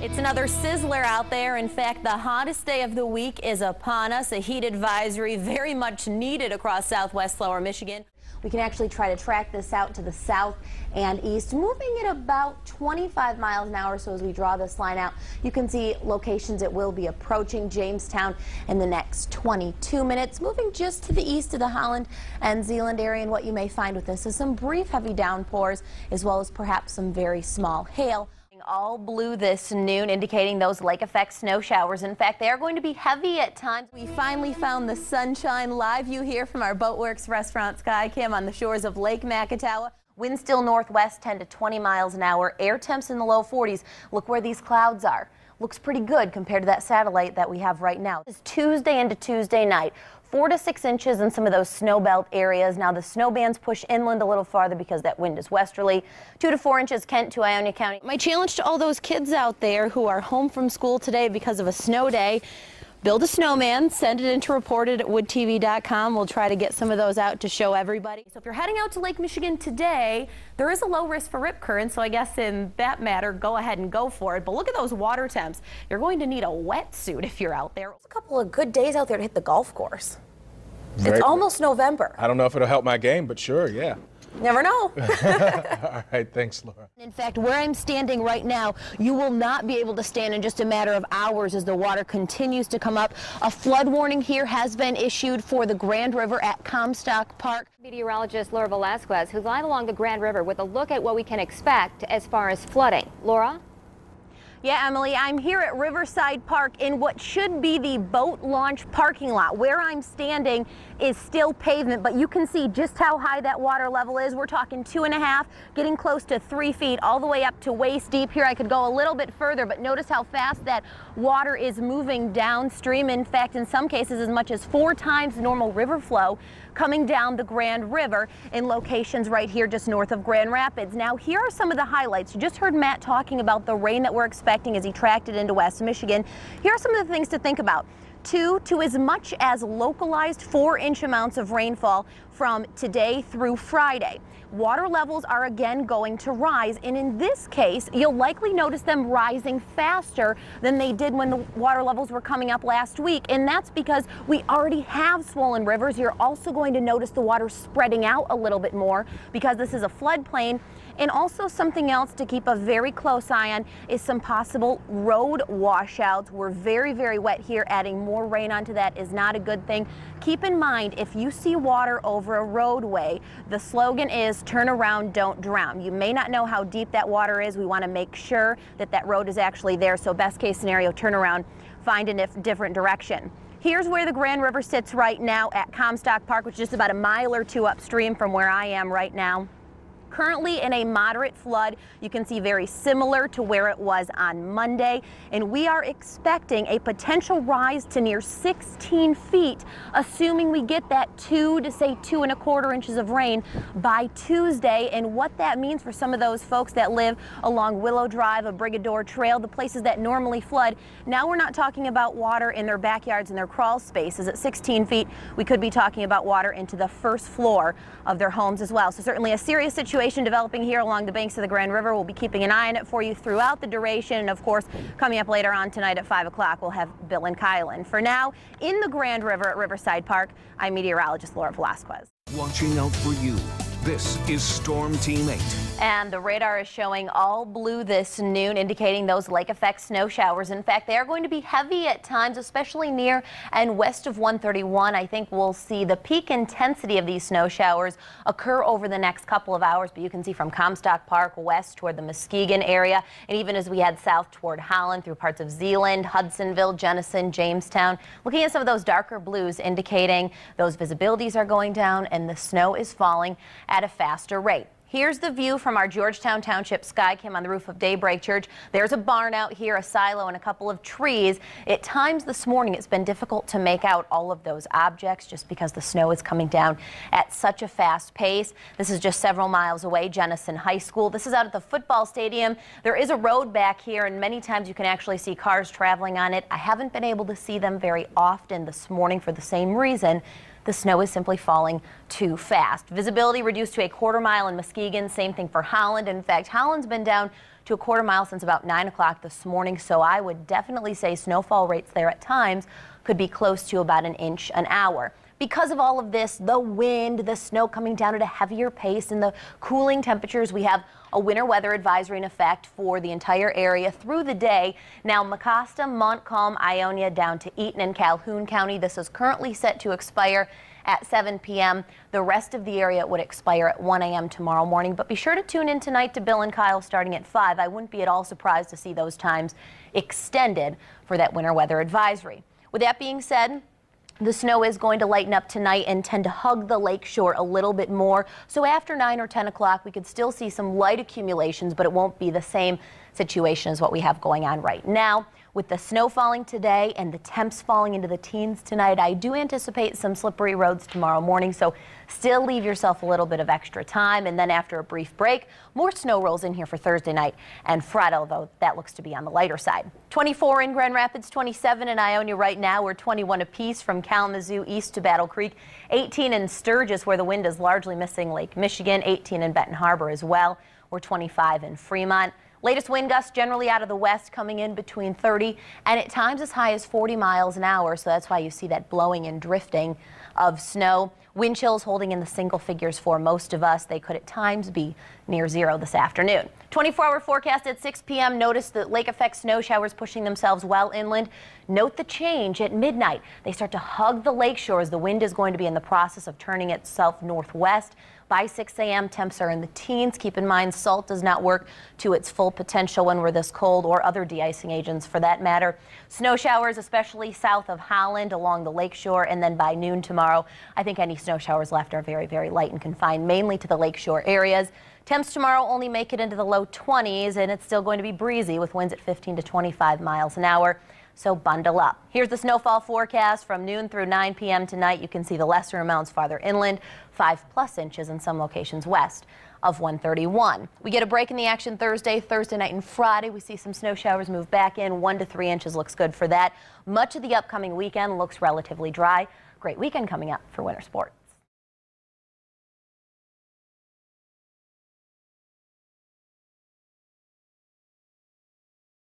It's another sizzler out there. In fact, the hottest day of the week is upon us. A heat advisory very much needed across southwest lower Michigan. We can actually try to track this out to the south and east, moving at about 25 miles an hour. So as we draw this line out, you can see locations it will be approaching Jamestown in the next 22 minutes, moving just to the east of the Holland and Zeeland area. And what you may find with this is some brief heavy downpours, as well as perhaps some very small hail. All blue this noon, indicating those lake effect snow showers. In fact, they are going to be heavy at times. We finally found the sunshine. Live view here from our Boatworks restaurant sky cam on the shores of Lake Macatawa. Wind still northwest 10 to 20 miles an hour. Air temps in the low 40s. Look where these clouds are. Looks pretty good compared to that satellite that we have right now. It's Tuesday into Tuesday night. 4 to 6 inches in some of those snow belt areas. Now the snow bands push inland a little farther because that wind is westerly. 2 to 4 inches Kent to Ionia County. My challenge to all those kids out there who are home from school today because of a snow day: build a snowman, send it in to report it at woodtv.com. We'll try to get some of those out to show everybody. So if you're heading out to Lake Michigan today, there is a low risk for rip currents, so I guess in that matter, go ahead and go for it. But look at those water temps. You're going to need a wetsuit if you're out there. There's a couple of good days out there to hit the golf course. It's almost November. I don't know if it'll help my game, but sure, yeah. Never know. All right, thanks, Laura. In fact, where I'm standing right now, you will not be able to stand in just a matter of hours as the water continues to come up. A flood warning here has been issued for the Grand River at Comstock Park. Meteorologist Laura Velasquez, who's live along the Grand River with a look at what we can expect as far as flooding. Laura? Yeah, Emily, I'm here at Riverside Park in what should be the boat launch parking lot. Where I'm standing is still pavement, but you can see just how high that water level is. We're talking 2.5, getting close to 3 feet, all the way up to waist deep here. I could go a little bit further, but notice how fast that water is moving downstream. In fact, in some cases, as much as 4 times normal river flow coming down the Grand River in locations right here just north of Grand Rapids. Now, here are some of the highlights. You just heard Matt talking about the rain that we're expecting as he tracked it into West Michigan. Here are some of the things to think about. 2 to as much as localized 4-inch amounts of rainfall from today through Friday. Water levels are again going to rise, and in this case, you'll likely notice them rising faster than they did when the water levels were coming up last week, and that's because we already have swollen rivers. You're also going to notice the water spreading out a little bit more because this is a floodplain. And also something else to keep a very close eye on is some possible road washouts. We're very, very wet here. Adding more rain onto that is not a good thing. Keep in mind, if you see water over a roadway, the slogan is turn around, don't drown. You may not know how deep that water is. We want to make sure that that road is actually there. So best case scenario, turn around, find a different direction. Here's where the Grand River sits right now at Comstock Park, which is just about a mile or 2 upstream from where I am right now. Currently in a moderate flood. You can see very similar to where it was on Monday, and we are expecting a potential rise to near 16 feet, assuming we get that 2 to say 2.25 inches of rain by Tuesday. And what that means for some of those folks that live along Willow Drive, a Brigador Trail, the places that normally flood. Now we're not talking about water in their backyards and their crawl spaces. At 16 feet, we could be talking about water into the first floor of their homes as well. So certainly a serious situation developing here along the banks of the Grand River. We'll be keeping an eye on it for you throughout the duration. And of course, coming up later on tonight at 5 o'clock, we'll have Bill and Kylan. For now, in the Grand River at Riverside Park, I'm meteorologist Laura Velasquez. Watching out for you. This is Storm Team 8. And the radar is showing all blue this noon, indicating those lake effect snow showers. In fact, they are going to be heavy at times, especially near and west of 131. I think we'll see the peak intensity of these snow showers occur over the next couple of hours. But you can see from Comstock Park west toward the Muskegon area, and even as we head south toward Holland through parts of Zeeland, Hudsonville, Jenison, Jamestown. Looking at some of those darker blues, indicating those visibilities are going down and the snow is falling at a faster rate. Here's the view from our Georgetown Township sky cam on the roof of Daybreak Church. There's a barn out here, a silo, and a couple of trees. At times this morning, it's been difficult to make out all of those objects just because the snow is coming down at such a fast pace. This is just several miles away, Jenison High School. This is out at the football stadium. There is a road back here, and many times you can actually see cars traveling on it. I haven't been able to see them very often this morning for the same reason. the snow is simply falling too fast. Visibility reduced to a quarter mile in Muskegon. Same thing for Holland. In fact, Holland's been down to a quarter mile since about 9 o'clock this morning. So I would definitely say snowfall rates there at times could be close to about an inch an hour. Because of all of this, the wind, the snow coming down at a heavier pace, and the cooling temperatures, we have a winter weather advisory in effect for the entire area through the day. Now, Mecosta, Montcalm, Ionia down to Eaton and Calhoun County. This is currently set to expire at 7 p.m. The rest of the area would expire at 1 a.m. tomorrow morning. But be sure to tune in tonight to Bill and Kyle starting at 5. I wouldn't be at all surprised to see those times extended for that winter weather advisory. With that being said, the snow is going to lighten up tonight and tend to hug the lake shore a little bit more. So after 9 or 10 o'clock, we could still see some light accumulations, but it won't be the same situation as what we have going on right now. With the snow falling today and the temps falling into the teens tonight, I do anticipate some slippery roads tomorrow morning, so still leave yourself a little bit of extra time. And then after a brief break, more snow rolls in here for Thursday night and Friday, although that looks to be on the lighter side. 24 in Grand Rapids, 27 in Ionia right now. We're 21 apiece from Kalamazoo east to Battle Creek, 18 in Sturgis where the wind is largely missing Lake Michigan, 18 in Benton Harbor as well. We're 25 in Fremont. Latest wind gusts generally out of the west coming in between 30 and at times as high as 40 miles an hour. So that's why you see that blowing and drifting of snow. Wind chills holding in the single figures for most of us. They could at times be near zero this afternoon. 24-hour forecast at 6 p.m. Notice the lake effect snow showers pushing themselves well inland. Note the change at midnight. They start to hug the lake shore as the wind is going to be in the process of turning itself northwest. By 6 a.m. temps are in the teens. Keep in mind salt does not work to its full potential when we're this cold, or other de-icing agents for that matter. Snow showers especially south of Holland along the lake shore, and then by noon tomorrow I think any snow showers left are very, very light and confined mainly to the lake shore areas. Temps tomorrow only make it into the low 20s, and it's still going to be breezy with winds at 15 to 25 miles an hour. So bundle up. Here's the snowfall forecast from noon through 9 p.m. tonight. You can see the lesser amounts farther inland, 5+ inches in some locations west of 131. We get a break in the action Thursday night and Friday. We see some snow showers move back in. 1 to 3 inches looks good for that. Much of the upcoming weekend looks relatively dry. Great weekend coming up for winter sport.